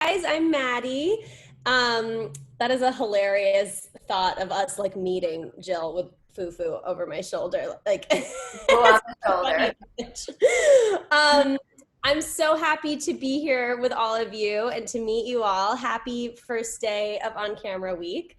guys, I'm Maddie. That is a hilarious thought of us like meeting Jill with Fufu over my shoulder. Like, On the shoulder. I'm so happy to be here with all of you and to meet you all. Happy first day of On Camera Week.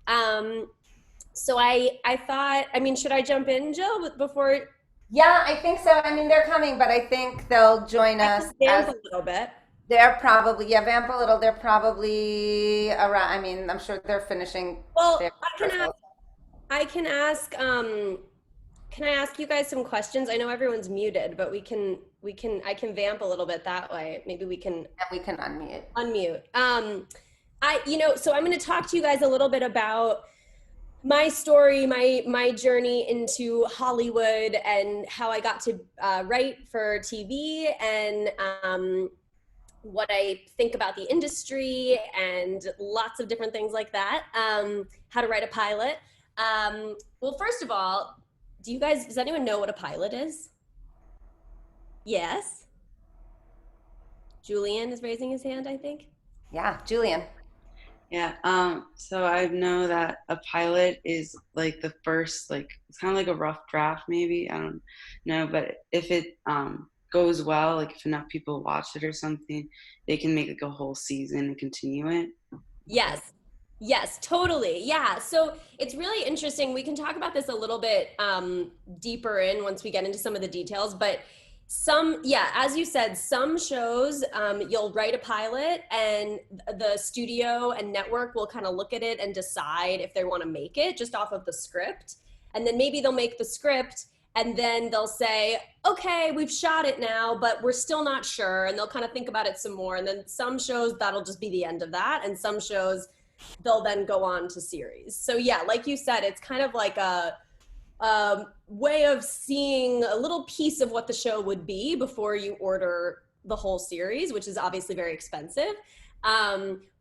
So I thought, I mean, should I jump in, Jill, before Yeah, I think so. I mean, they're coming, but I think they'll join I us can vamp as a little bit? they're probably, yeah, vamp a little. They're probably around. I mean, I'm sure they're finishing Well, their I can ask, rehearsals. I can ask, can I ask you guys some questions? I know everyone's muted, but I can vamp a little bit that way. Maybe we can And we can unmute. unmute. So I'm going to talk to you guys a little bit about my story, my journey into Hollywood, and how I got to write for TV, and what I think about the industry, and lots of different things like that. How to write a pilot. Well, first of all, does anyone know what a pilot is? Yes. Julian is raising his hand, I think. Yeah, Julian. Yeah, so I know that a pilot is like the first, like, it's kind of like a rough draft, maybe. I don't know, but if it goes well, like if enough people watch it or something, they can make like a whole season and continue it. Yes. Yes, totally. Yeah. So it's really interesting. We can talk about this a little bit deeper in once we get into some of the details, but as you said, some shows, you'll write a pilot and the studio and network will kind of look at it and decide if they want to make it just off of the script. And then maybe they'll make the script and then they'll say, okay, we've shot it now, but we're still not sure. And they'll kind of think about it some more. And then some shows, that'll just be the end of that. And some shows, they'll then go on to series. So yeah, like you said, it's kind of like a way of seeing a little piece of what the show would be before you order the whole series, which is obviously very expensive.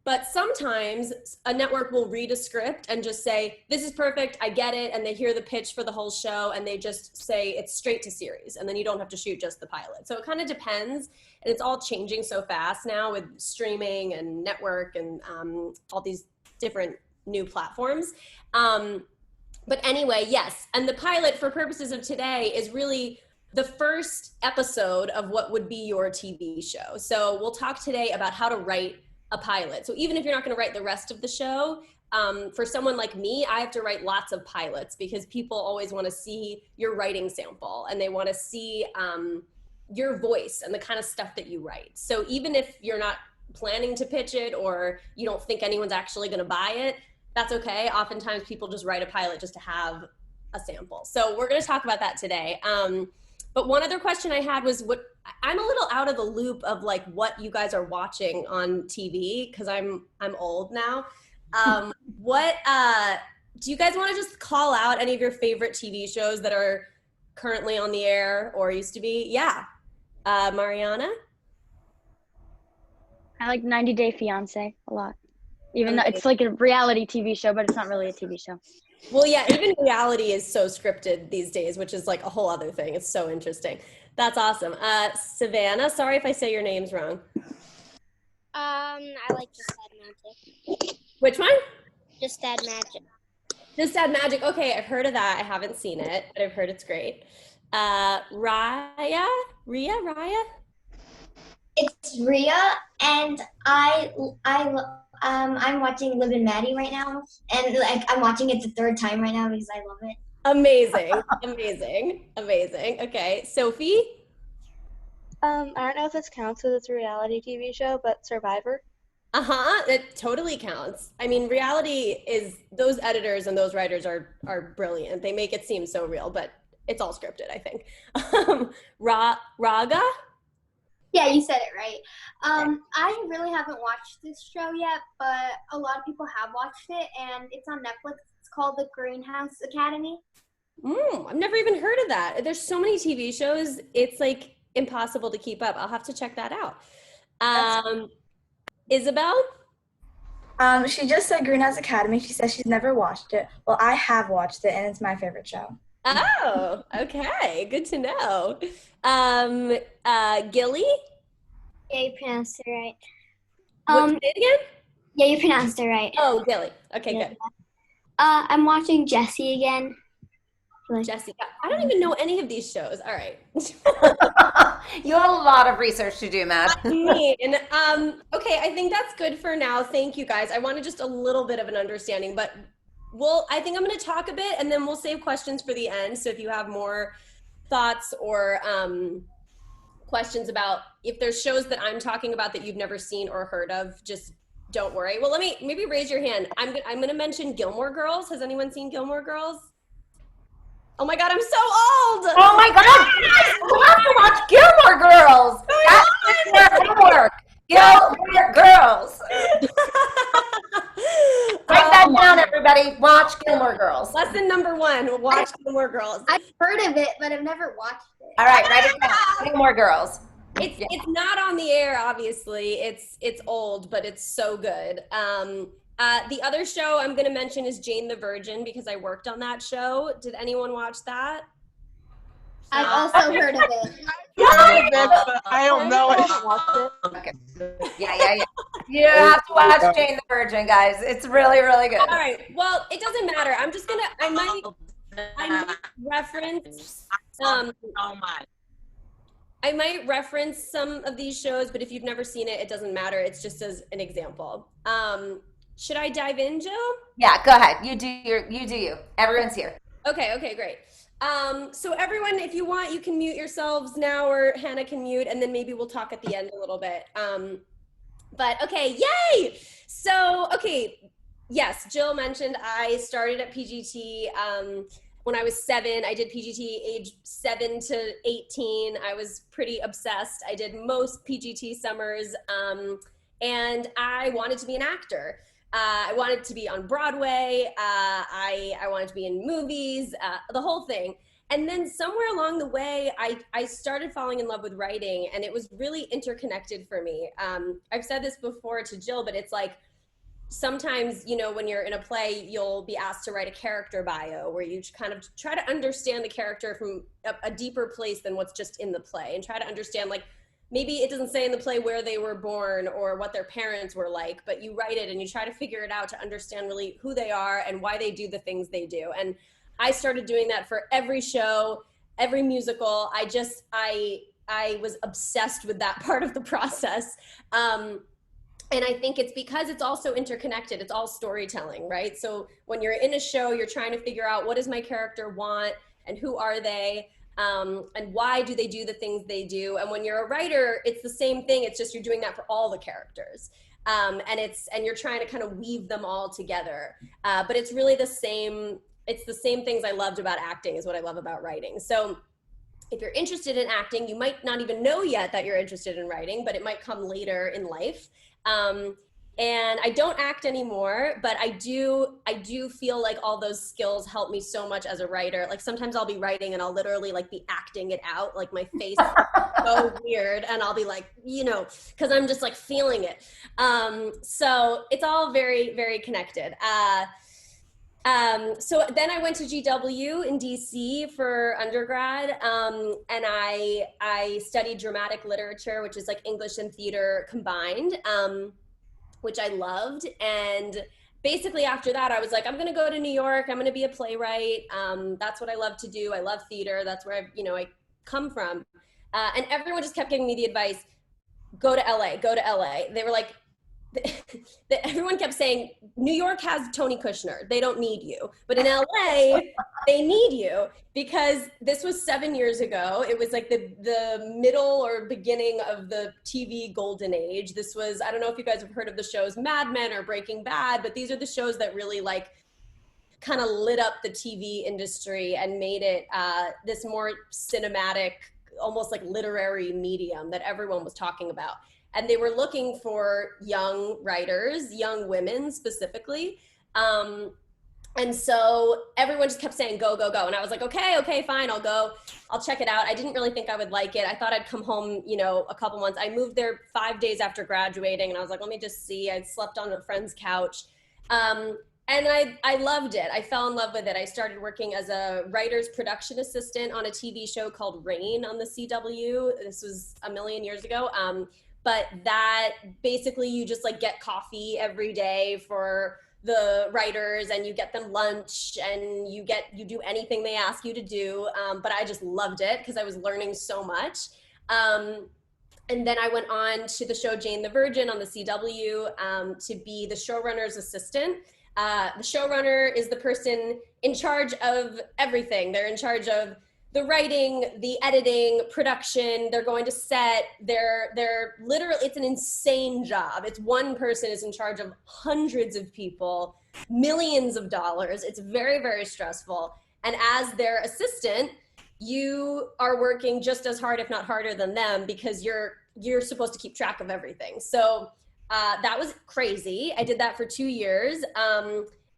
But sometimes a network will read a script and just say, this is perfect, I get it. And they hear the pitch for the whole show and they just say it's straight to series. And then you don't have to shoot just the pilot. So it kind of depends. And it's all changing so fast now with streaming and network and all these different new platforms. But anyway, yes. And the pilot, for purposes of today, is really the first episode of what would be your TV show. So we'll talk today about how to write a pilot. So even if you're not going to write the rest of the show, for someone like me, I have to write lots of pilots because people always want to see your writing sample and they want to see your voice and the kind of stuff that you write. So even if you're not planning to pitch it or you don't think anyone's actually going to buy it, that's okay. Oftentimes people just write a pilot just to have a sample. So we're going to talk about that today. But one other question I had was I'm a little out of the loop of like what you guys are watching on TV because I'm old now. Do you guys want to just call out any of your favorite TV shows that are currently on the air or used to be? Yeah. Mariana? I like 90 Day Fiancé a lot. Even though it's like a reality TV show, but it's not really a TV show. Well, yeah, even reality is so scripted these days, which is like a whole other thing. It's so interesting. That's awesome. Savannah, sorry if I say your names wrong. I like Just Add Magic. Which one? Just Add Magic. Just Add Magic. Okay, I've heard of that. I haven't seen it, but I've heard it's great. Raya? It's Ria, and I'm watching Liv and Maddie right now, and like I'm watching it the third time right now because I love it. Amazing, amazing. Okay, Sophie? I don't know if this counts as a reality TV show, but Survivor. It totally counts. I mean, reality is, those editors and those writers are brilliant. They make it seem so real, but it's all scripted, I think. Raga? Yeah, you said it right. I really haven't watched this show yet, but a lot of people have watched it, and it's on Netflix. It's called The Greenhouse Academy. I've never even heard of that. There's so many TV shows, it's like impossible to keep up. I'll have to check that out. Isabel? She just said Greenhouse Academy. She says she's never watched it. Well, I have watched it, and it's my favorite show. Oh, okay. Good to know. Gilly? Yeah, you pronounced it What, say it again? Yeah, you pronounced it right. Oh, Dilly. Okay, Yeah. good. I'm watching Jessie again. Jessica. I don't even know any of these shows. All right. You have a lot of research to do, Matt. I mean, okay, I think that's good for now. Thank you guys. I wanted just a little bit of an understanding, but I think I'm going to talk a bit and then we'll save questions for the end. So if you have more thoughts or questions about if there's shows that I'm talking about that you've never seen or heard of, just don't worry. Well, maybe raise your hand. I'm going to mention Gilmore Girls. Has anyone seen Gilmore Girls? Oh my God, I'm so old. Oh my God, you have to watch Gilmore Girls. That's your homework. Gilmore Girls. Write that down, everybody. Watch Gilmore Girls. Lesson number 1, watch Gilmore Girls. I've heard of it, but I've never watched it. All right, write it down. Gilmore Girls. It's not on the air, obviously. It's old, but it's so good. The other show I'm going to mention is Jane the Virgin because I worked on that show. Did anyone watch that? I've also heard of it. I don't know it. Okay. Yeah. You have to watch Jane the Virgin, guys. It's really, really good. All right. Well, it doesn't matter. I might reference I might reference some of these shows, but if you've never seen it, it doesn't matter. It's just as an example. Should I dive in, Jill? Yeah, go ahead. You do you. Everyone's here. Okay, great. So everyone, if you want, you can mute yourselves now, or Hannah can mute, and then maybe we'll talk at the end a little bit. But okay, yay! So, okay, yes, Jill mentioned I started at PGT when I was 7. I did PGT age 7 to 18. I was pretty obsessed. I did most PGT summers, and I wanted to be an actor. I wanted to be on Broadway. I wanted to be in movies, the whole thing. And then somewhere along the way, I started falling in love with writing, and it was really interconnected for me. I've said this before to Jill, but it's like sometimes, when you're in a play, you'll be asked to write a character bio where you kind of try to understand the character from a deeper place than what's just in the play, and try to understand, like, maybe it doesn't say in the play where they were born or what their parents were like, but you write it and you try to figure it out to understand really who they are and why they do the things they do. And I started doing that for every show, every musical. I was obsessed with that part of the process. And I think it's because it's also interconnected. It's all storytelling, right? So when you're in a show, you're trying to figure out, what does my character want and who are they? And why do they do the things they do? And when you're a writer, it's the same thing. It's just you're doing that for all the characters. And you're trying to kind of weave them all together. But it's really the same things I loved about acting is what I love about writing. So if you're interested in acting, you might not even know yet that you're interested in writing, but it might come later in life. And I don't act anymore, but I do feel like all those skills help me so much as a writer. Like sometimes I'll be writing and I'll literally like be acting it out, like my face is so weird, and I'll be like, because I'm just like feeling it. So it's all very, very connected. So then I went to GW in DC for undergrad, and I studied dramatic literature, which is like English and theater combined, which I loved. And basically after that, I was like, I'm going to go to New York. I'm going to be a playwright. That's what I love to do. I love theater. That's where I come from. And everyone just kept giving me the advice, go to LA, go to LA. They were like, everyone kept saying, New York has Tony Kushner. They don't need you. But in LA, they need you, because this was 7 years ago. It was like the middle or beginning of the TV golden age. This was, I don't know if you guys have heard of the shows Mad Men or Breaking Bad, but these are the shows that really like kind of lit up the TV industry and made it this more cinematic, almost like literary medium that everyone was talking about. And they were looking for young writers, young women specifically. And so everyone just kept saying, go, go, go. And I was like, okay, fine, I'll go. I'll check it out. I didn't really think I would like it. I thought I'd come home, a couple months. I moved there 5 days after graduating, and I was like, let me just see. I slept on a friend's couch. And I loved it. I fell in love with it. I started working as a writer's production assistant on a TV show called Rain on the CW. This was a million years ago. but that basically you just like get coffee every day for the writers, and you get them lunch, and you do anything they ask you to do. But I just loved it because I was learning so much. And then I went on to the show Jane the Virgin on the CW to be the showrunner's assistant. The showrunner is the person in charge of everything. They're in charge of the writing, the editing, production. They're going to set. They're literally, it's an insane job. It's one person is in charge of hundreds of people, millions of dollars. It's very, very stressful. And as their assistant, you are working just as hard, if not harder than them, because you're supposed to keep track of everything. So that was crazy. I did that for 2 years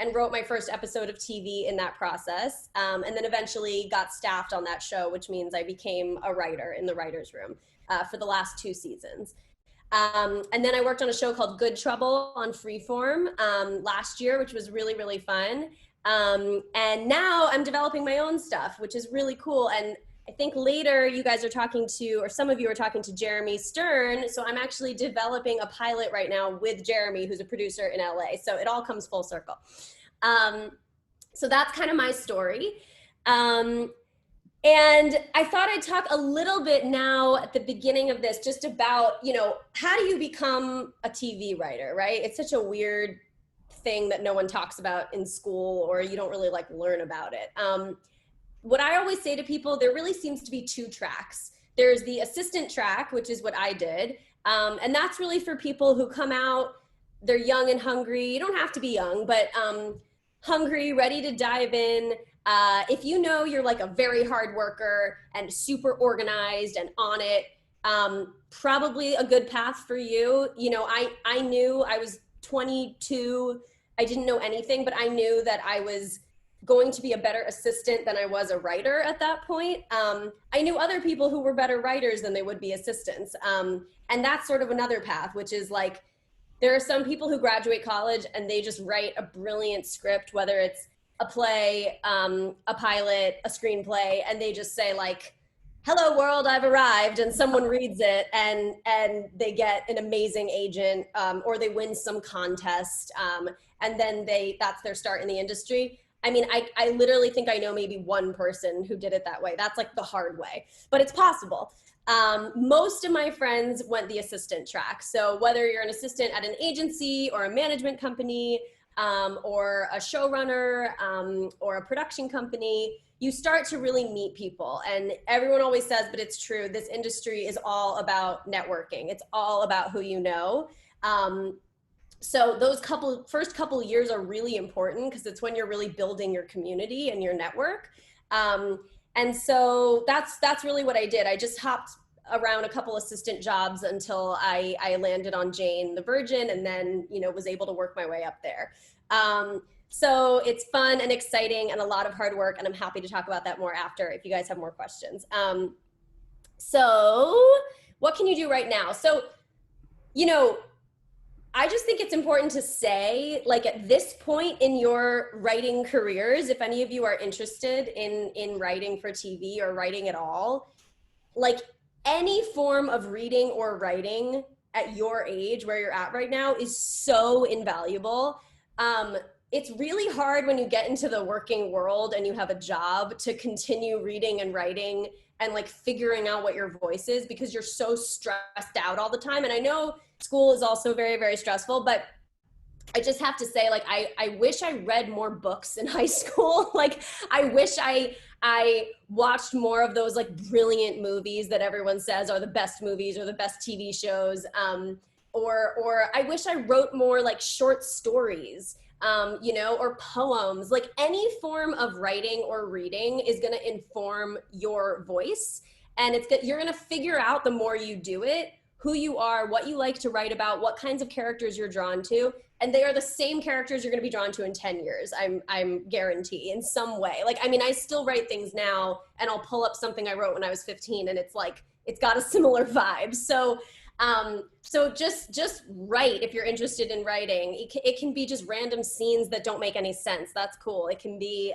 and wrote my first episode of TV in that process. And then eventually got staffed on that show, which means I became a writer in the writer's room for the last 2 seasons. And then I worked on a show called Good Trouble on Freeform last year, which was really, really fun. And now I'm developing my own stuff, which is really cool. And I think later you guys are talking to, or some of you are talking to Jeremy Stern. So I'm actually developing a pilot right now with Jeremy, who's a producer in LA. So it all comes full circle. So that's kind of my story. And I thought I'd talk a little bit now at the beginning of this, just about, how do you become a TV writer, right? It's such a weird thing that no one talks about in school, or you don't really learn about it. What I always say to people, there really seems to be 2 tracks. There's the assistant track, which is what I did. And that's really for people who come out, they're young and hungry. You don't have to be young, but hungry, ready to dive in. If you know you're a very hard worker and super organized and on it, probably a good path for you. I knew I was 22. I didn't know anything, but I knew that I was going to be a better assistant than I was a writer at that point. I knew other people who were better writers than they would be assistants. And that's sort of another path, which is there are some people who graduate college and they just write a brilliant script, whether it's a play, a pilot, a screenplay, and they just say hello world, I've arrived, and someone reads it and they get an amazing agent, or they win some contest, and then that's their start in the industry. I mean, I literally think I know maybe one person who did it that way. That's the hard way, but it's possible. Most of my friends went the assistant track. So whether you're an assistant at an agency or a management company, or a showrunner, or a production company, you start to really meet people. And everyone always says, but it's true, this industry is all about networking. It's all about who you know. So those first couple years are really important because it's when you're really building your community and your network. And so that's really what I did. I just hopped around a couple assistant jobs until I landed on Jane the Virgin, and then, was able to work my way up there. So it's fun and exciting and a lot of hard work, and I'm happy to talk about that more after if you guys have more questions. So what can you do right now? So, I just think it's important to say, at this point in your writing careers, if any of you are interested in writing for TV or writing at all, any form of reading or writing at your age, where you're at right now, is so invaluable. It's really hard when you get into the working world and you have a job to continue reading and writing and figuring out what your voice is, because you're so stressed out all the time. And I know school is also very, very stressful, but I just have to say, I wish I read more books in high school. I wish I watched more of those brilliant movies that everyone says are the best movies or the best TV shows. Or I wish I wrote more short stories, or poems. Any form of writing or reading is going to inform your voice, and you're going to figure out the more you do it, who you are, what you like to write about, what kinds of characters you're drawn to, and they are the same characters you're going to be drawn to in 10 years. I'm guarantee in some way. I still write things now, and I'll pull up something I wrote when I was 15, and it's got a similar vibe. So just write if you're interested in writing. It can be just random scenes that don't make any sense. That's cool. It can be,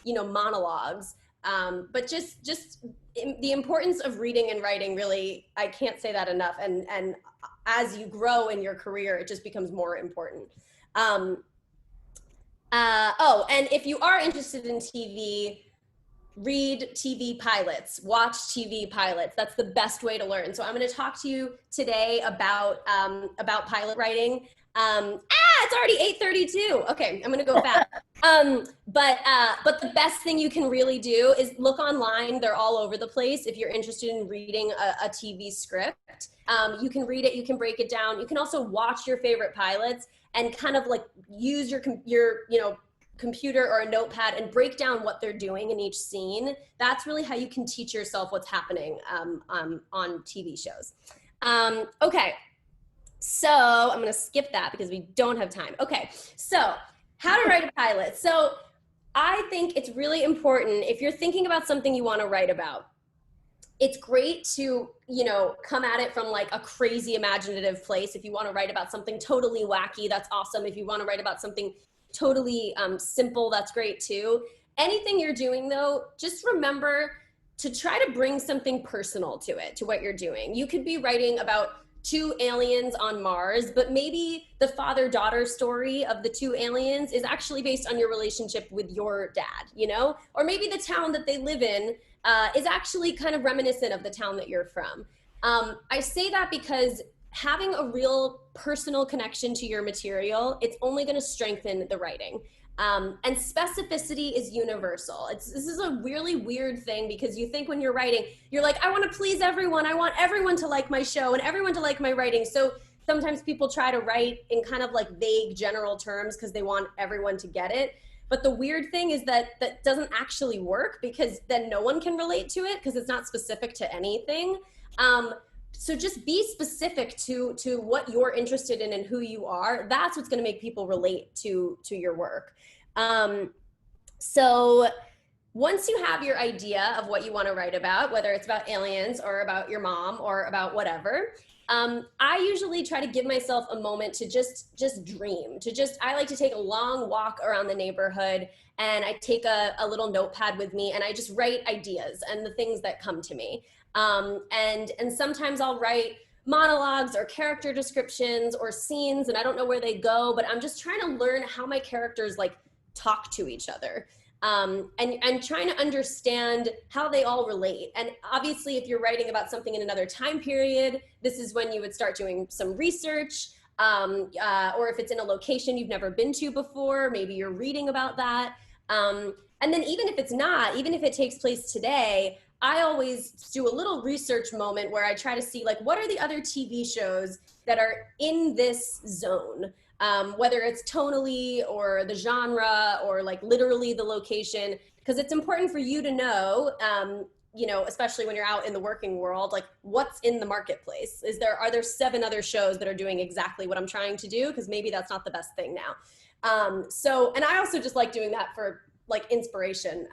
monologues. But just the importance of reading and writing, really, I can't say that enough. And as you grow in your career, it just becomes more important. Oh, and if you are interested in TV, read TV pilots, watch TV pilots. That's the best way to learn. So I'm going to talk to you today about pilot writing. It's already 8:32. Okay, I'm going to go back. But the best thing you can really do is look online. They're all over the place. If you're interested in reading a TV script, you can read it, you can break it down. You can also watch your favorite pilots and kind of like use your computer or a notepad and break down what they're doing in each scene. That's really how you can teach yourself what's happening on TV shows. Okay, so I'm gonna skip that because we don't have time. Okay, so how to write a pilot. So I think it's really important if you're thinking about something you wanna write about, it's great to, come at it from like a crazy imaginative place. If you wanna write about something totally wacky, that's awesome. If you wanna write about something totally simple, that's great too. Anything you're doing though, just remember to try to bring something personal to it, to what you're doing. You could be writing about 2 aliens on Mars, but maybe the father-daughter story of the 2 aliens is actually based on your relationship with your dad, Or maybe the town that they live in is actually kind of reminiscent of the town that you're from. I say that because having a real personal connection to your material, it's only going to strengthen the writing. And specificity is universal. This is a really weird thing because you think when you're writing, you're like, I want to please everyone. I want everyone to like my show and everyone to like my writing. So sometimes people try to write in kind of like vague general terms because they want everyone to get it. But the weird thing is that doesn't actually work because then no one can relate to it because it's not specific to anything. So just be specific to what you're interested in and who you are. That's what's going to make people relate to your work. So once you have your idea of what you want to write about, whether it's about aliens or about your mom or about whatever, I usually try to give myself a moment to just dream, I like to take a long walk around the neighborhood and I take a little notepad with me and I just write ideas and the things that come to me. And sometimes I'll write monologues or character descriptions or scenes and I don't know where they go, but I'm just trying to learn how my characters like talk to each other. And trying to understand how they all relate. And obviously, if you're writing about something in another time period, this is when you would start doing some research, or if it's in a location you've never been to before, maybe you're reading about that. And then even if it's not, even if it takes place today, I always do a little research moment where I try to see like, what are the other TV shows that are in this zone? Whether it's tonally or the genre or like literally the location, because it's important for you to know, especially when you're out in the working world, like what's in the marketplace. Are there 7 other shows that are doing exactly what I'm trying to do? Because maybe that's not the best thing now. And I also just like doing that for like inspiration.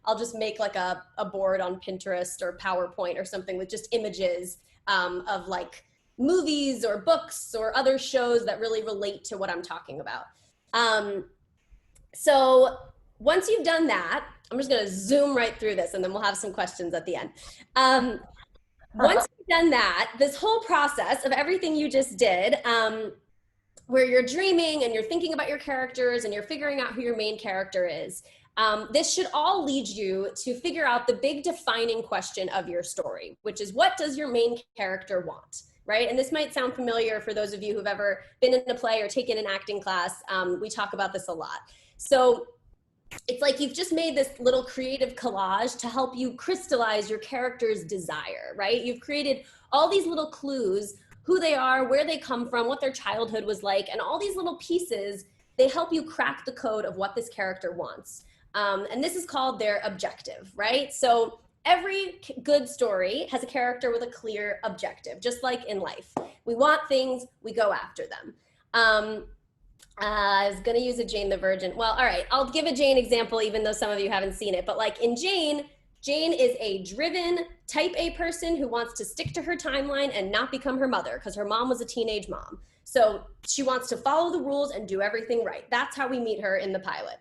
I'll just make like a board on Pinterest or PowerPoint or something with just images of like movies or books or other shows that really relate to what I'm talking about. So once you've done that, I'm just gonna zoom right through this and then we'll have some questions at the end. Once you've done that, this whole process of everything you just did, where you're dreaming and you're thinking about your characters and you're figuring out who your main character is, this should all lead you to figure out the big defining question of your story, which is what does your main character want? Right? And this might sound familiar for those of you who've ever been in a play or taken an acting class. We talk about this a lot. So it's like you've just made this little creative collage to help you crystallize your character's desire, right? You've created all these little clues, who they are, where they come from, what their childhood was like, and all these little pieces, they help you crack the code of what this character wants. And this is called their objective, right? So every good story has a character with a clear objective, just like in life. We want things, we go after them. I was gonna use a Jane the Virgin. Well, all right, I'll give a Jane example even though some of you haven't seen it. But like in Jane is a driven type A person who wants to stick to her timeline and not become her mother because her mom was a teenage mom. So she wants to follow the rules and do everything right. That's how we meet her in the pilot.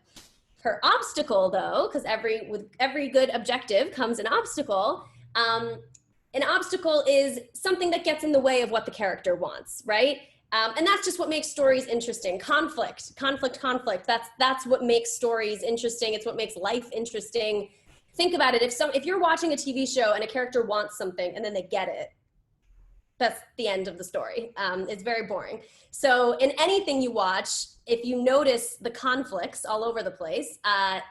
Her obstacle, though, because with every good objective comes an obstacle, An obstacle is something that gets in the way of what the character wants, right? And that's just what makes stories interesting. Conflict. That's what makes stories interesting. It's what makes life interesting. Think about it. If you're watching a TV show and a character wants something and then they get it, that's the end of the story. It's very boring. So in anything you watch, if you notice the conflicts all over the place,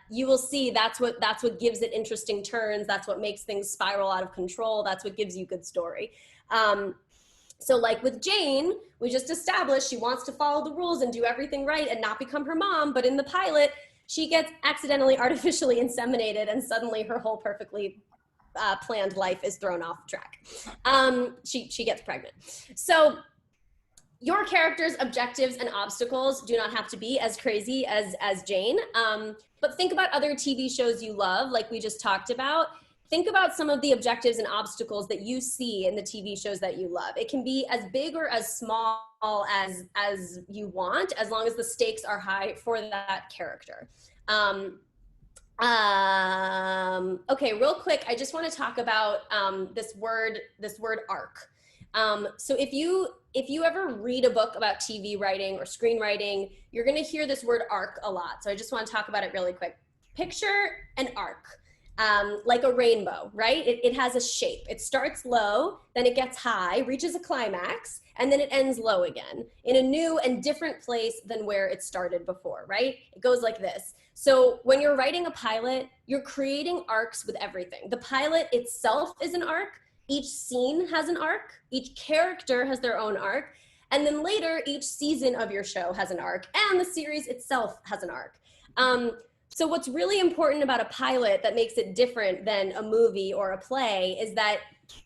you will see that's what gives it interesting turns. That's what makes things spiral out of control. That's what gives you good story. So like with Jane, we just established she wants to follow the rules and do everything right and not become her mom. But in the pilot, she gets accidentally artificially inseminated and suddenly her whole perfectly planned life is thrown off track. She gets pregnant. So your character's objectives and obstacles do not have to be as crazy as Jane. But think about other TV shows you love, like we just talked about. Think about some of the objectives and obstacles that you see in the TV shows that you love. It can be as big or as small as you want, as long as the stakes are high for that character. Okay, real quick, I just want to talk about this word arc. So if you ever read a book about TV writing or screenwriting, you're going to hear this word arc a lot. So I just want to talk about it really quick. Picture an arc. Like a rainbow, right? It has a shape. It starts low, then it gets high, reaches a climax, and then it ends low again in a new and different place than where it started before, right? It goes like this. So when you're writing a pilot, you're creating arcs with everything. The pilot itself is an arc. Each scene has an arc. Each character has their own arc. And then later, each season of your show has an arc, and the series itself has an arc. So what's really important about a pilot that makes it different than a movie or a play is that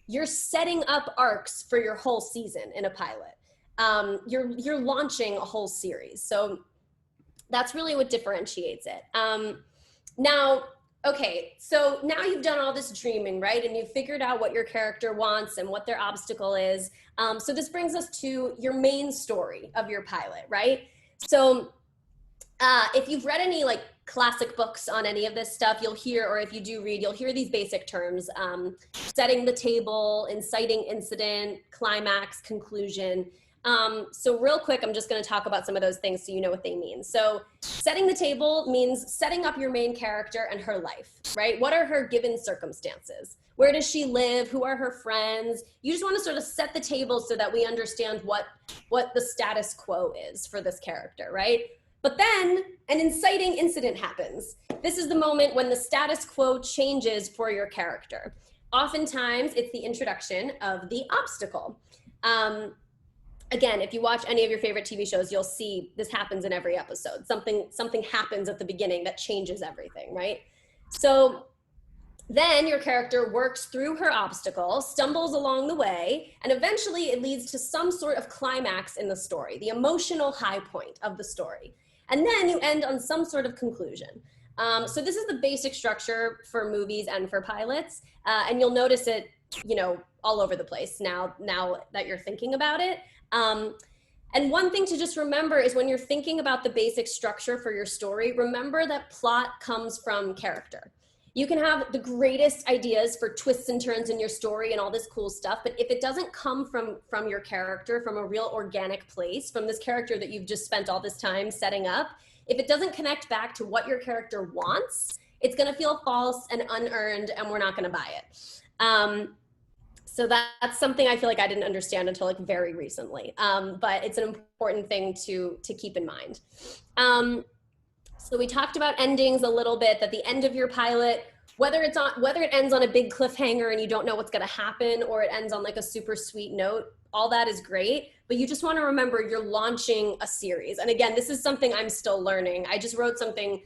you're setting up arcs for your whole season in a pilot. You're launching a whole series. So that's really what differentiates it. Okay, so now you've done all this dreaming, right? And you've figured out what your character wants and what their obstacle is. So this brings us to your main story of your pilot, right? So if you've read any like classic books on any of this stuff, you'll hear, or if you do read, you'll hear these basic terms: setting the table, inciting incident, climax, conclusion. So real quick, I'm just going to talk about some of those things so you know what they mean. So setting the table means setting up your main character and her life, right? What are her given circumstances? Where does she live? Who are her friends? You just want to sort of set the table so that we understand what the status quo is for this character, right? But then an inciting incident happens. This is the moment when the status quo changes for your character. Oftentimes, it's the introduction of the obstacle. Again, if you watch any of your favorite TV shows, you'll see this happens in every episode. Something happens at the beginning that changes everything, right? So then your character works through her obstacle, stumbles along the way, and eventually it leads to some sort of climax in the story, the emotional high point of the story. And then you end on some sort of conclusion. So this is the basic structure for movies and for pilots. And you'll notice it, all over the place now that you're thinking about it. And one thing to just remember is when you're thinking about the basic structure for your story, remember that plot comes from character. You can have the greatest ideas for twists and turns in your story and all this cool stuff, but if it doesn't come from your character, from a real organic place, from this character that you've just spent all this time setting up, if it doesn't connect back to what your character wants, it's going to feel false and unearned, and we're not going to buy it. So that's something I feel like I didn't understand until like very recently, but it's an important thing to keep in mind. So we talked about endings a little bit, that the end of your pilot, whether it ends on a big cliffhanger and you don't know what's going to happen, or it ends on like a super sweet note, all that is great, but you just want to remember you're launching a series. And again, this is something I'm still learning. I just wrote something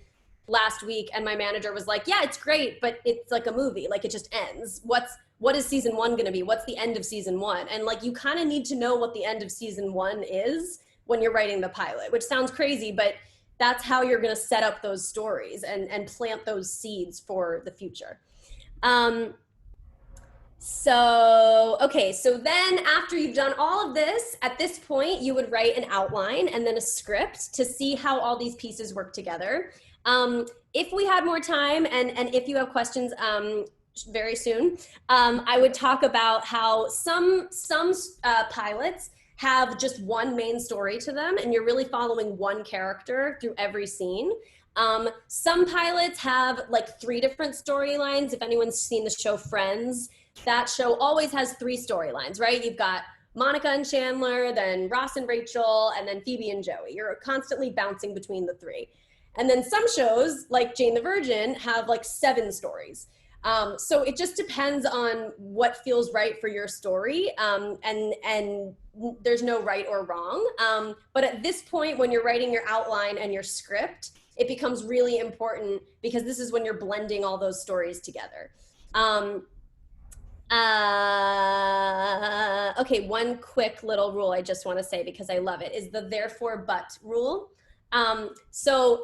last week and my manager was like, yeah, it's great, but it's like a movie, like it just ends. What is season 1 going to be? What's the end of season 1? And like, you kind of need to know what the end of season 1 is when you're writing the pilot, which sounds crazy, but that's how you're going to set up those stories and plant those seeds for the future. So then after you've done all of this, at this point, you would write an outline and then a script to see how all these pieces work together. If we had more time and if you have questions, very soon, I would talk about how some pilots have just one main story to them, and you're really following one character through every scene. Some pilots have like 3 different storylines. If anyone's seen the show Friends, that show always has 3 storylines, right? You've got Monica and Chandler, then Ross and Rachel, and then Phoebe and Joey. You're constantly bouncing between the 3. And then some shows, like Jane the Virgin, have like 7 stories. So it just depends on what feels right for your story, and there's no right or wrong. But at this point, when you're writing your outline and your script, it becomes really important because this is when you're blending all those stories together. Okay, one quick little rule I just want to say because I love it is the therefore but rule. So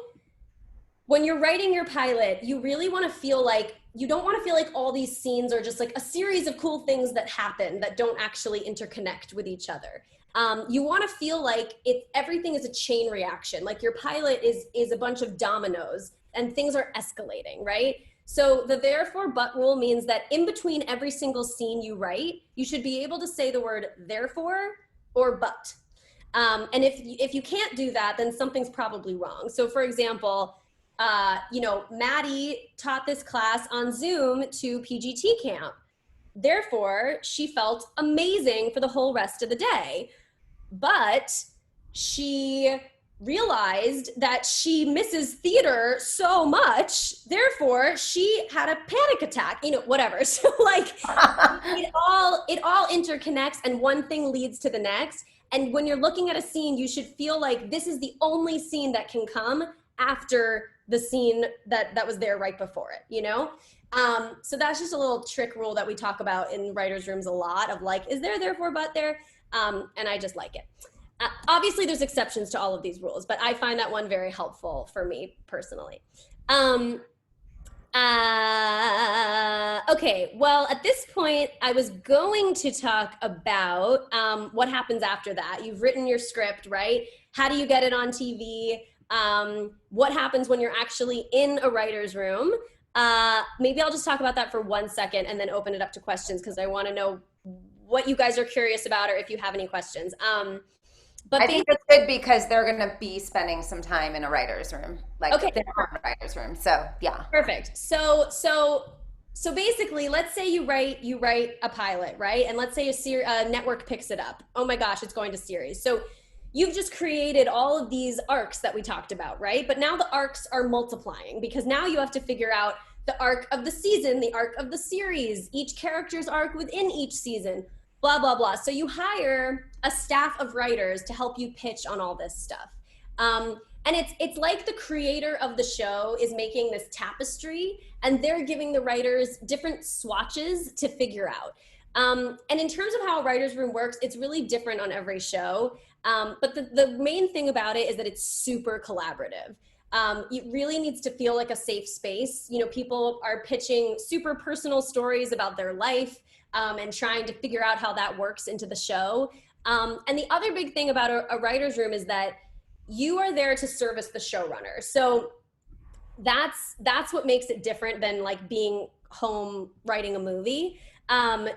when you're writing your pilot, you really want to feel like, you don't want to feel like all these scenes are just like a series of cool things that happen that don't actually interconnect with each other. You want to feel like everything is a chain reaction, like your pilot is a bunch of dominoes and things are escalating, right? So the therefore but rule means that in between every single scene you write, you should be able to say the word therefore or but. And if you can't do that, then something's probably wrong. So for example, Maddie taught this class on Zoom to PGT camp. Therefore, she felt amazing for the whole rest of the day. But she realized that she misses theater so much, therefore she had a panic attack, whatever. So like it all interconnects and one thing leads to the next. And when you're looking at a scene, you should feel like this is the only scene that can come after the scene that was there right before it, So that's just a little trick rule that we talk about in writers' rooms a lot of like, is there therefore but there? And I just like it. Obviously, there's exceptions to all of these rules, but I find that one very helpful for me personally. Okay, well, at this point, I was going to talk about what happens after that. You've written your script, right? How do you get it on TV? What happens when you're actually in a writer's room? Maybe I'll just talk about that for 1 second and then open it up to questions because I want to know what you guys are curious about or if you have any questions. But I think it's good because they're going to be spending some time in a writer's room, like okay. their writer's room. So yeah. Perfect. So basically, let's say you write a pilot, right? And let's say a network picks it up. Oh my gosh, it's going to series. So you've just created all of these arcs that we talked about, right? But now the arcs are multiplying because now you have to figure out the arc of the season, the arc of the series, each character's arc within each season, blah, blah, blah. So you hire a staff of writers to help you pitch on all this stuff. And it's like the creator of the show is making this tapestry and they're giving the writers different swatches to figure out. And in terms of how a writer's room works, it's really different on every show. But the main thing about it is that it's super collaborative. It really needs to feel like a safe space. People are pitching super personal stories about their life and trying to figure out how that works into the show. And the other big thing about a writer's room is that you are there to service the showrunner. So that's what makes it different than like being home writing a movie.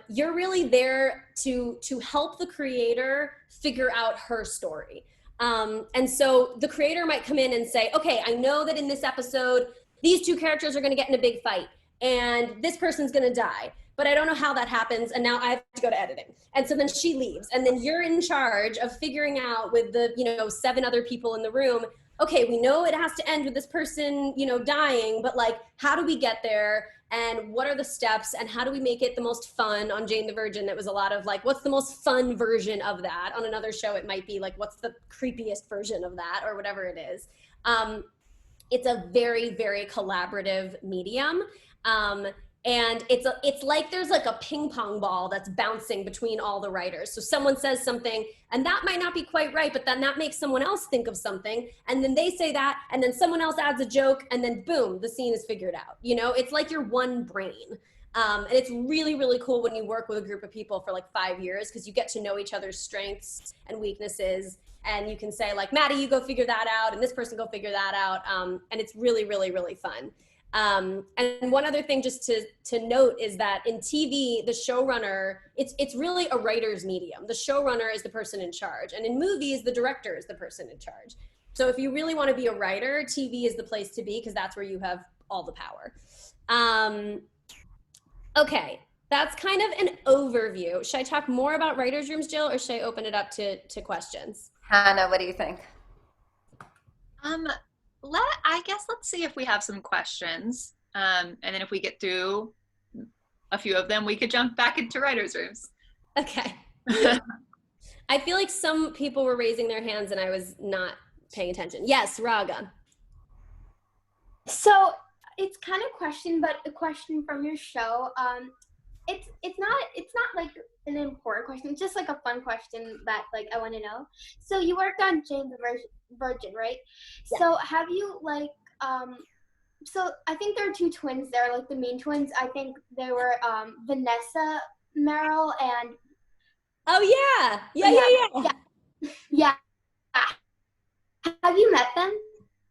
You're really there to help the creator figure out her story. And so the creator might come in and say, okay, I know that in this episode, these 2 characters are going to get in a big fight and this person's going to die, but I don't know how that happens. And now I have to go to editing. And so then she leaves and then you're in charge of figuring out with the, 7 other people in the room, okay, we know it has to end with this person, dying, but like, how do we get there? And what are the steps and how do we make it the most fun? On Jane the Virgin, it was a lot of like, what's the most fun version of that? On another show, it might be like, what's the creepiest version of that or whatever it is. It's a very, very collaborative medium. And it's like there's like a ping pong ball that's bouncing between all the writers. So someone says something and that might not be quite right, but then that makes someone else think of something. And then they say that, and then someone else adds a joke and then boom, the scene is figured out. It's like your one brain. And it's really, really cool when you work with a group of people for like 5 years because you get to know each other's strengths and weaknesses. And you can say like, Maddie, you go figure that out. And this person go figure that out. And it's really, really, really fun. And one other thing just to note is that in TV, the showrunner, it's really a writer's medium. The showrunner is the person in charge. And in movies, the director is the person in charge. So if you really want to be a writer, TV is the place to be because that's where you have all the power. Okay, that's kind of an overview. Should I talk more about writers' rooms, Jill, or should I open it up to questions? Hannah, what do you think? I guess let's see if we have some questions. And then if we get through a few of them, we could jump back into writers' rooms. Okay. I feel like some people were raising their hands and I was not paying attention. Yes, Raga. So it's kind of a question, but a question from your show. It's not like an important question. It's just like a fun question that like I want to know. So you worked on Jane the Virgin, right? Yeah. So have you like so I think there are two twins there, like the main twins. I think they were Vanessa Merrill and oh yeah. Have you met them?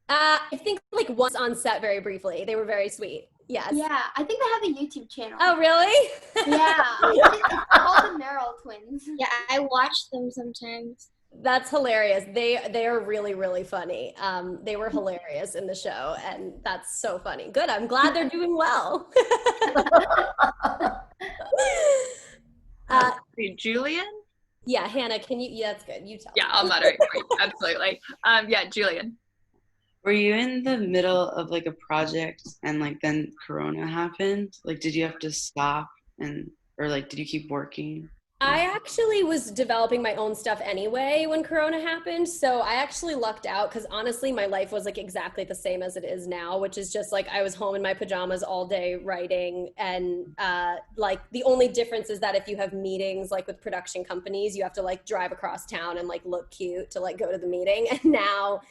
I think like once on set very briefly. They were very sweet. Yes. Yeah, I think they have a YouTube channel. Oh, really? Yeah. It's called the Merrill Twins. Yeah, I watch them sometimes. That's hilarious. They are really, really funny. They were hilarious in the show, and that's so funny. Good. I'm glad they're doing well. Julian? Yeah, Hannah, can you? Yeah, that's good. You tell. Yeah, I'll moderate. Absolutely. Yeah, Julian. Were you in the middle of like a project and like then Corona happened? Like, did you have to stop or like, did you keep working? I actually was developing my own stuff anyway when Corona happened. So I actually lucked out because honestly, my life was like exactly the same as it is now, which is just like I was home in my pajamas all day writing. And like the only difference is that if you have meetings like with production companies, you have to like drive across town and like look cute to like go to the meeting. And now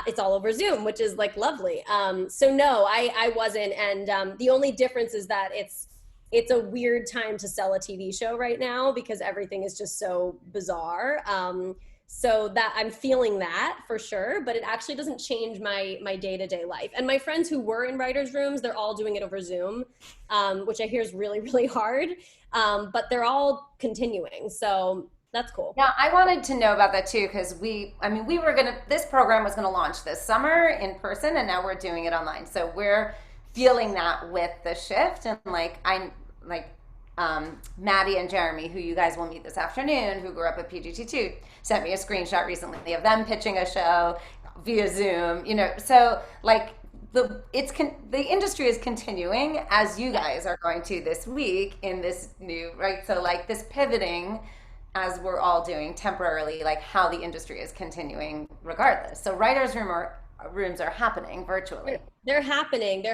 it's all over Zoom, which is like lovely. So no, I wasn't. And the only difference is that it's a weird time to sell a TV show right now because everything is just so bizarre. So that I'm feeling that for sure, but it actually doesn't change my day-to-day life. And my friends who were in writers' rooms, they're all doing it over Zoom, which I hear is really, really hard. But they're all continuing. So that's cool. Yeah, I wanted to know about that too, because this program was gonna launch this summer in person, and now we're doing it online. So we're feeling that with the shift, and Maddie and Jeremy, who you guys will meet this afternoon, who grew up at PGT too, sent me a screenshot recently of them pitching a show via Zoom. So like the industry is continuing as you guys are going to this week in this new right. So like this pivoting, as we're all doing temporarily, like how the industry is continuing regardless. So writers' rooms are happening virtually. They're happening.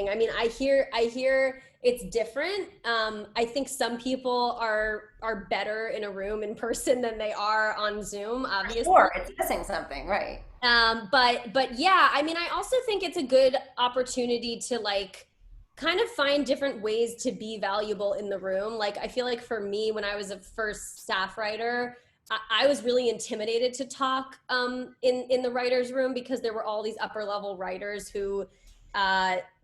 I mean, I hear it's different. I think some people are better in a room in person than they are on Zoom, obviously. Sure, it's missing something, right? But yeah, I mean, I also think it's a good opportunity to like kind of find different ways to be valuable in the room. Like, I feel like for me, when I was a first staff writer, I was really intimidated to talk in the writer's room because there were all these upper level writers who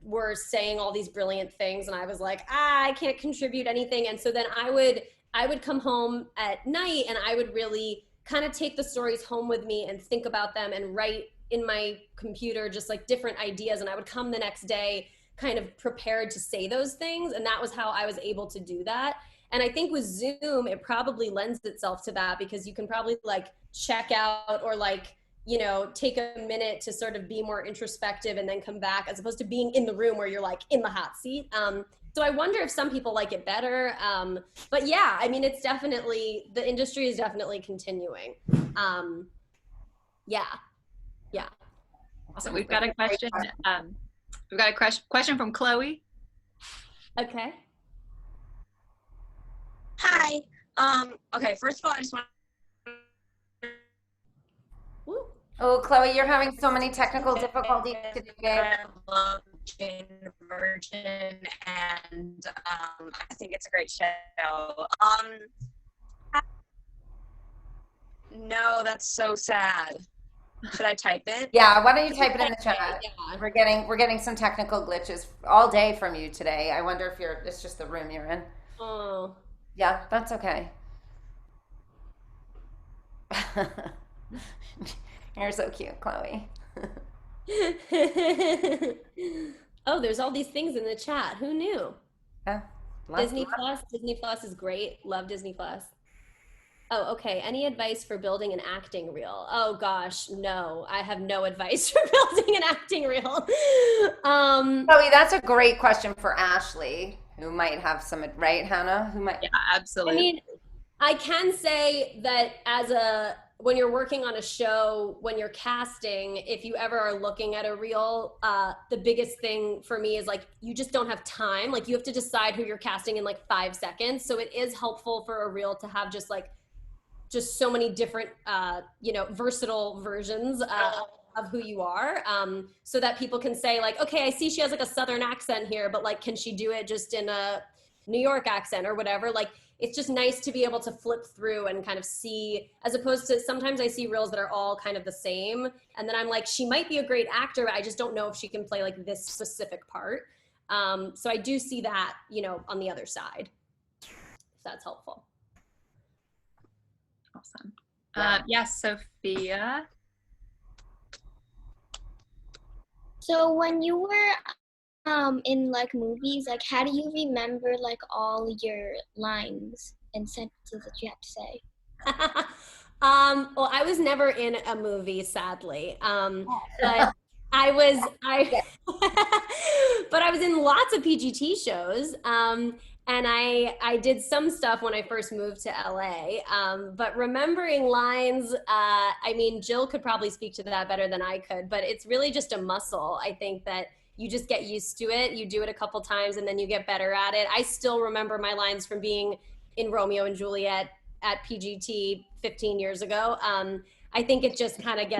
were saying all these brilliant things. And I was like, I can't contribute anything. And so then I would come home at night and I would really kind of take the stories home with me and think about them and write in my computer, just like different ideas. And I would come the next day kind of prepared to say those things. And that was how I was able to do that. And I think with Zoom, it probably lends itself to that because you can probably like check out or like, take a minute to sort of be more introspective and then come back as opposed to being in the room where you're like in the hot seat. So I wonder if some people like it better. But yeah, I mean, it's definitely, the industry is definitely continuing. Yeah. Awesome. We've got a question. We've got a question from Chloe. Okay. Hi. Okay, first of all, I just want Oh, Chloe, you're having so many technical difficulties today. I love Jane the Virgin, and I think it's a great show. No, that's so sad. Should I type it? Yeah, why don't you type it in the chat? Yeah. We're getting some technical glitches all day from you today. I wonder if it's just the room you're in. Oh. Yeah, that's okay. You're so cute, Chloe. Oh, there's all these things in the chat. Who knew? Yeah. Disney Plus is great. Love Disney Plus. Oh, okay. Any advice for building an acting reel? Oh gosh, no. I have no advice for building an acting reel. Chloe, that's a great question for Ashley, who might have some, right, Hannah? Who might? Yeah, absolutely. I mean, I can say that when you're working on a show, when you're casting, if you ever are looking at a reel, the biggest thing for me is like, you just don't have time. Like you have to decide who you're casting in like 5 seconds. So it is helpful for a reel to have just so many different, versatile versions of who you are, so that people can say like, okay, I see she has like a Southern accent here, but like, can she do it just in a New York accent or whatever? Like, it's just nice to be able to flip through and kind of see, as opposed to sometimes I see reels that are all kind of the same. And then I'm like, she might be a great actor, but I just don't know if she can play like this specific part. So I do see that, on the other side, if that's helpful. Awesome. Yes, Sophia. So when you were in like movies, like how do you remember like all your lines and sentences that you have to say? Well, I was never in a movie, sadly. But I was in lots of PGT shows. And I did some stuff when I first moved to LA, but remembering lines, I mean, Jill could probably speak to that better than I could, but it's really just a muscle. I think that you just get used to it. You do it a couple times and then you get better at it. I still remember my lines from being in Romeo and Juliet at PGT 15 years ago. I think it just kind of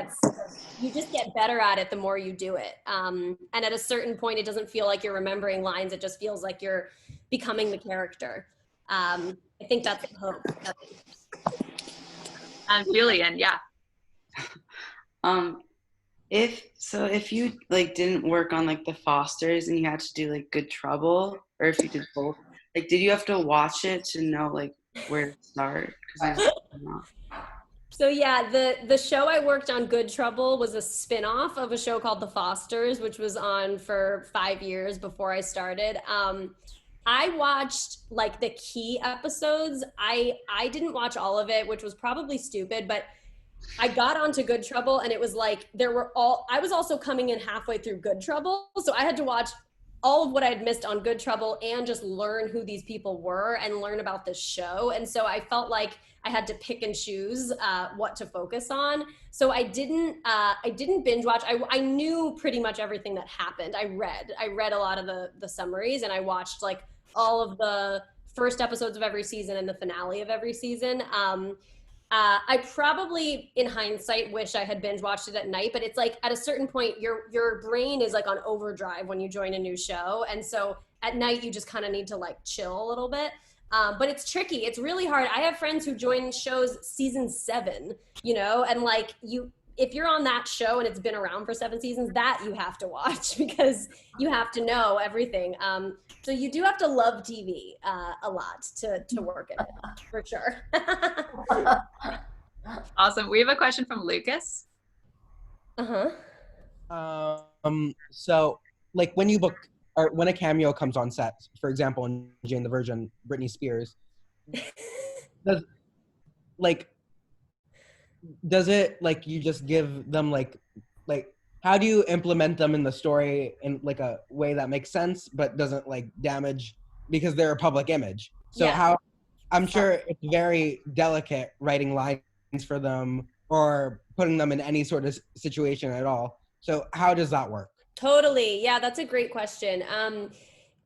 you just get better at it the more you do it. And at a certain point, it doesn't feel like you're remembering lines. It just feels like you're becoming the character. I think that's the hope. And Julian, yeah. If you like didn't work on like the Fosters and you had to do like Good Trouble, or if you did both, like did you have to watch it to know like where to start? So yeah, the show I worked on, Good Trouble, was a spin-off of a show called The Fosters, which was on for 5 years before I started. I watched like the key episodes. I didn't watch all of it, which was probably stupid, but I got onto Good Trouble and it was like I was also coming in halfway through Good Trouble, so I had to watch all of what I had missed on Good Trouble and just learn who these people were and learn about this show. And so I felt like I had to pick and choose what to focus on. So I didn't binge watch. I knew pretty much everything that happened. I read a lot of the summaries, and I watched like all of the first episodes of every season and the finale of every season. I probably, in hindsight, wish I had binge watched it at night, but it's like at a certain point, your brain is like on overdrive when you join a new show. And so at night, you just kind of need to like chill a little bit. But it's tricky. It's really hard. I have friends who join shows season 7, and like if you're on that show and it's been around for 7 seasons, that you have to watch because you have to know everything. So you do have to love TV a lot to work in it, for sure. Awesome. We have a question from Lucas. So like when you book or when a cameo comes on set, for example, in Jane the Virgin, Britney Spears, does it like you just give them like how do you implement them in the story in like a way that makes sense but doesn't like damage, because they're a public image? So how, I'm sure it's very delicate writing lines for them or putting them in any sort of situation at all. So how does that work? Totally. Yeah, that's a great question.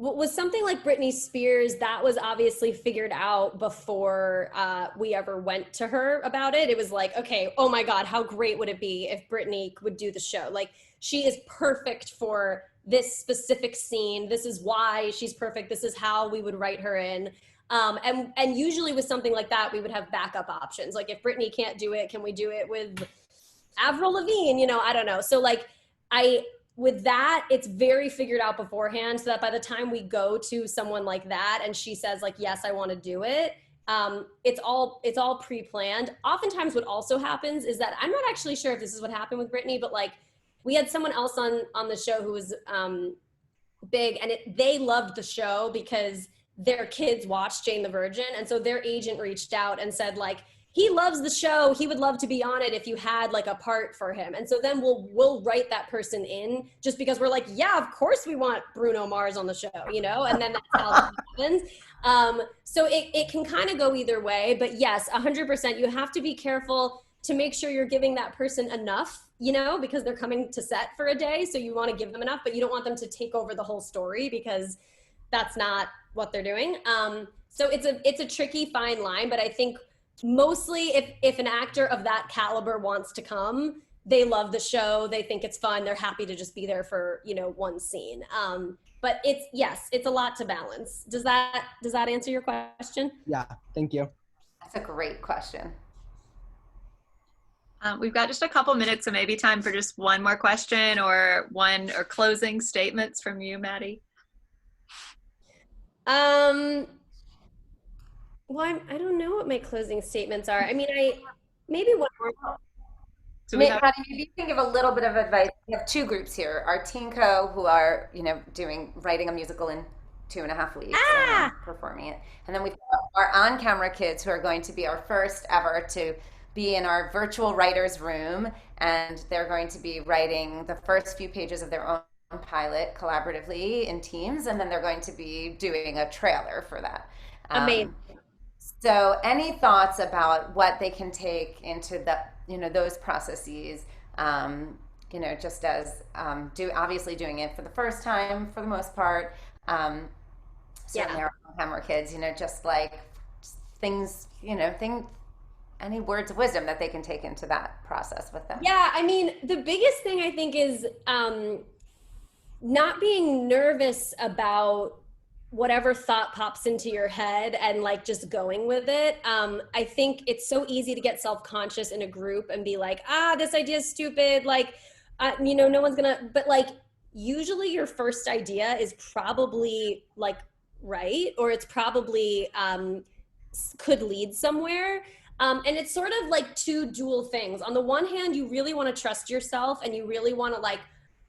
With something like Britney Spears, that was obviously figured out before we ever went to her about it. It was like, okay, oh my God, how great would it be if Britney would do the show? Like, she is perfect for this specific scene. This is why she's perfect. This is how we would write her in. And usually with something like that, we would have backup options. Like if Britney can't do it, can we do it with Avril Lavigne, I don't know. So like with that, it's very figured out beforehand so that by the time we go to someone like that and she says like, yes, I want to do it, it's all pre-planned. Oftentimes what also happens is that I'm not actually sure if this is what happened with Britney, but like we had someone else on the show who was big, and they loved the show because their kids watched Jane the Virgin, and so their agent reached out and said like, he loves the show, he would love to be on it if you had like a part for him. And so then we'll write that person in just because we're like, yeah, of course we want Bruno Mars on the show, and then that's how that happens. So it can kind of go either way, but yes, 100%, you have to be careful to make sure you're giving that person enough, because they're coming to set for a day. So you want to give them enough, but you don't want them to take over the whole story because that's not what they're doing. So it's a tricky fine line, but I think mostly if an actor of that caliber wants to come, they love the show, they think it's fun, they're happy to just be there for, one scene. But it's a lot to balance. Does that answer your question? Yeah, thank you. That's a great question. We've got just a couple minutes, so maybe time for just one more question or closing statements from you, Maddie. Well, I don't know what my closing statements are. I mean, maybe one more. So maybe you can give a little bit of advice. We have two groups here. Our Teen Co, who are, writing a musical in 2.5 weeks and performing it. And then we've got our on-camera kids who are going to be our first ever to be in our virtual writer's room. And they're going to be writing the first few pages of their own pilot collaboratively in teams. And then they're going to be doing a trailer for that. Amazing. So any thoughts about what they can take into those processes, just as obviously doing it for the first time for the most part. Certainly our camera kids, just like things, any words of wisdom that they can take into that process with them. Yeah, I mean, the biggest thing I think is not being nervous about whatever thought pops into your head and like just going with it. I think it's so easy to get self-conscious in a group and be like, this idea is stupid. Like, no one's gonna, but like usually your first idea is probably like right, or it's probably could lead somewhere. And it's sort of like two dual things. On the one hand, you really want to trust yourself and you really want to like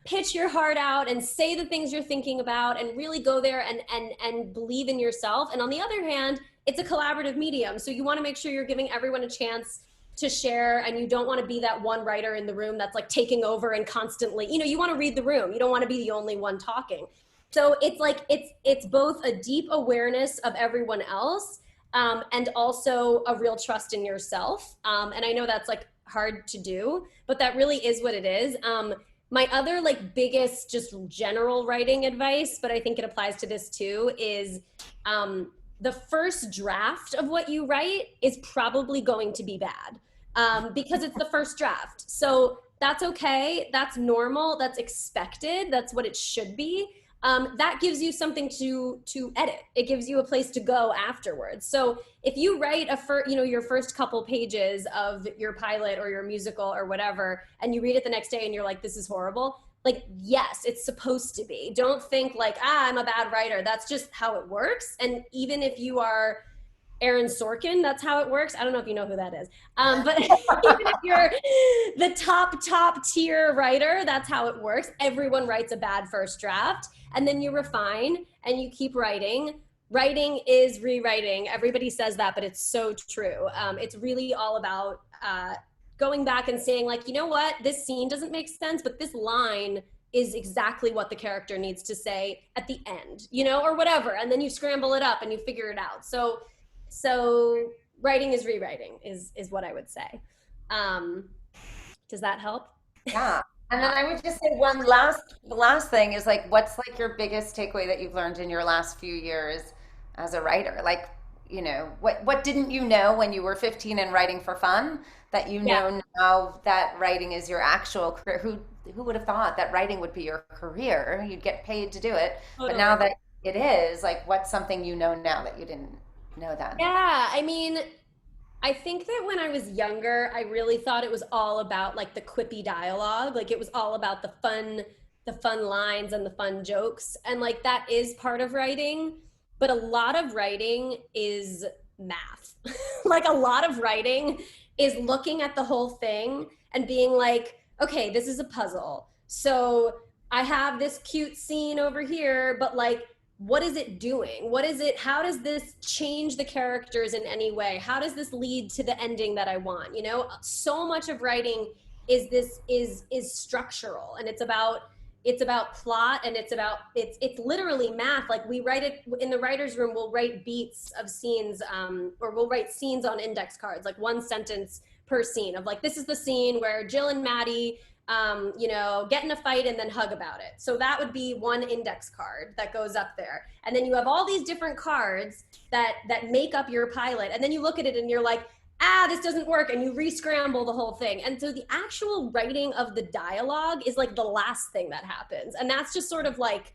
pitch your heart out and say the things you're thinking about and really go there and believe in yourself. And on the other hand, it's a collaborative medium. So you want to make sure you're giving everyone a chance to share, and you don't want to be that one writer in the room that's like taking over and constantly, you want to read the room. You don't want to be the only one talking. So it's like, it's both a deep awareness of everyone else and also a real trust in yourself. And I know that's like hard to do, but that really is what it is. My other like biggest just general writing advice, but I think it applies to this too, is the first draft of what you write is probably going to be bad because it's the first draft. So that's okay. That's normal. That's expected. That's what it should be. That gives you something to edit. It gives you a place to go afterwards. So if you write your first couple pages of your pilot or your musical or whatever, and you read it the next day and you're like, this is horrible. Like, yes, it's supposed to be. Don't think like, I'm a bad writer. That's just how it works. And even if you are Aaron Sorkin, that's how it works. I don't know if you know who that is. But even if you're the top tier writer, that's how it works. Everyone writes a bad first draft, and then you refine and you keep writing. Writing is rewriting. Everybody says that, but it's so true. It's really all about going back and saying like, you know what, this scene doesn't make sense, but this line is exactly what the character needs to say at the end, or whatever. And then you scramble it up and you figure it out. So writing is rewriting is what I would say. Does that help? Yeah. And then I would just say the last thing is like, what's like your biggest takeaway that you've learned in your last few years as a writer? Like, what didn't you know when you were 15 and writing for fun that you know now that writing is your actual career? Who would have thought that writing would be your career? You'd get paid to do it. Totally. But now that it is, like, what's something you know now that you didn't know then? Yeah, I mean, I think that when I was younger, I really thought it was all about like the quippy dialogue. Like it was all about the fun lines and the fun jokes. And like that is part of writing, but a lot of writing is math. Like a lot of writing is looking at the whole thing and being like, okay, this is a puzzle. So I have this cute scene over here, but like what is it doing? What is it? How does this change the characters in any way? How does this lead to the ending that I want? You know, so much of writing is structural, and it's about plot, and it's literally math. Like we write it in the writer's room, we'll write beats of scenes, or we'll write scenes on index cards, like one sentence per scene of like, this is the scene where Jill and Maddie you know, get in a fight and then hug about it. So that would be one index card that goes up there. And then you have all these different cards that make up your pilot. And then you look at it and you're like, this doesn't work. And you re-scramble the whole thing. And so the actual writing of the dialogue is like the last thing that happens. And that's just sort of like,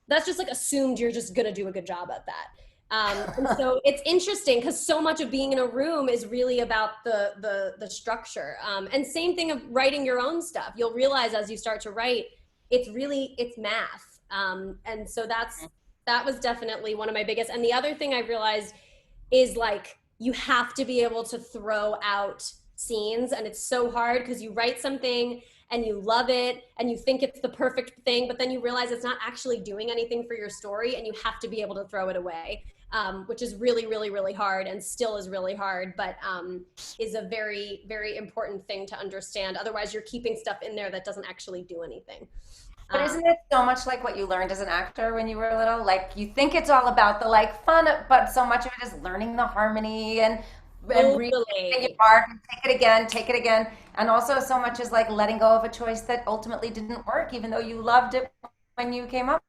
that's just like assumed you're just gonna do a good job at that. And so it's interesting because so much of being in a room is really about the structure. And same thing of writing your own stuff. You'll realize as you start to write, it's math. And so that was definitely one of my biggest. And the other thing I realized is like, you have to be able to throw out scenes, and it's so hard because you write something and you love it and you think it's the perfect thing, but then you realize it's not actually doing anything for your story, and you have to be able to throw it away, which is really, really, really hard, and still is really hard, but is a very, very important thing to understand. Otherwise, you're keeping stuff in there that doesn't actually do anything. But isn't it so much like what you learned as an actor when you were little? Like you think it's all about the like fun, but so much of it is learning the harmony and reading your part, and take it again. And also so much is like letting go of a choice that ultimately didn't work, even though you loved it when you came up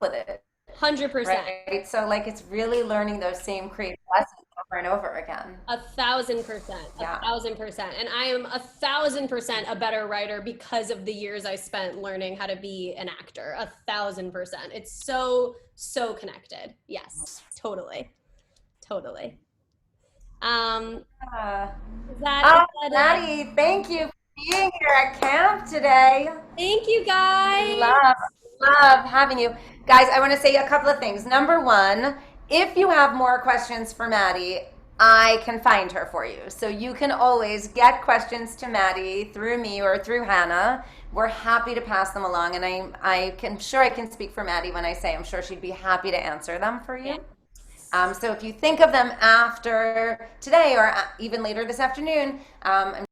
with it. 100%. Right? So like it's really learning those same creative lessons over and over again. 1,000%. Yeah. 1,000%. And I am 1,000% a better writer because of the years I spent learning how to be an actor. 1,000%. It's so connected. Yes, totally. Maddie, thank you for being here at camp today. Thank you, guys. Love having you. Guys, I want to say a couple of things. Number one, if you have more questions for Maddie, I can find her for you. So you can always get questions to Maddie through me or through Hannah. We're happy to pass them along, and I'm sure I can speak for Maddie when I say I'm sure she'd be happy to answer them for you. So if you think of them after today or even later this afternoon, I'm